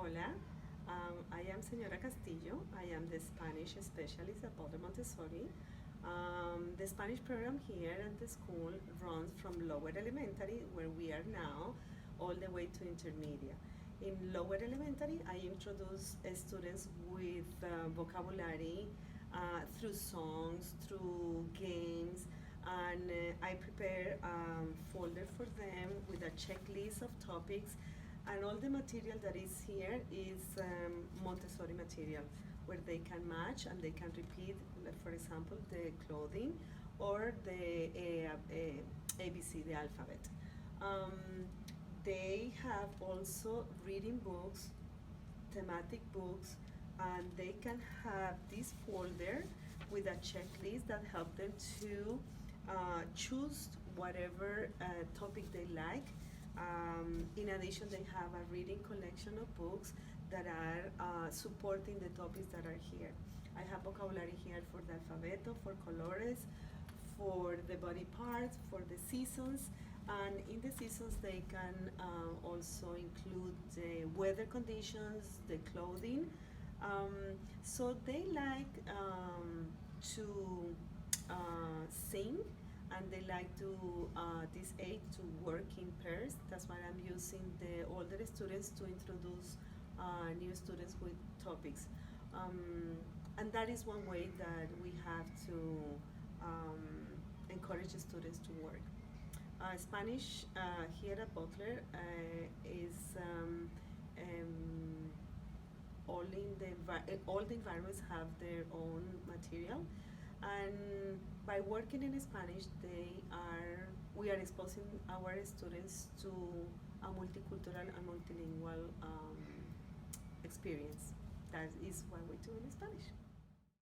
Hola, I am Senora Castillo. I am the Spanish specialist at Boulder Montessori. The Spanish program here at the school runs from lower elementary, where we are now, all the way to intermediate. In lower elementary, I introduce students with vocabulary through songs, through games, and I prepare a folder for them with a checklist of topics, and all the material that is here is Montessori material, where they can match and they can repeat, like, for example, the clothing or the ABC, the alphabet. They have also reading books, thematic books, and they can have this folder with a checklist that help them to choose whatever topic they like. In addition, they have a reading collection of books that are supporting the topics that are here. I have vocabulary here for the alfabeto, for colores, for the body parts, for the seasons, and in the seasons they can also include the weather conditions, the clothing. So they like to sing, and they like to this age to work in pairs. That's why I'm using the older students to introduce new students with topics. And that is one way that we have to encourage students to work. Spanish here at Butler is all the environments have their own material, and by working in Spanish, we are exposing our students to a multicultural and multilingual experience. That is what we do in Spanish.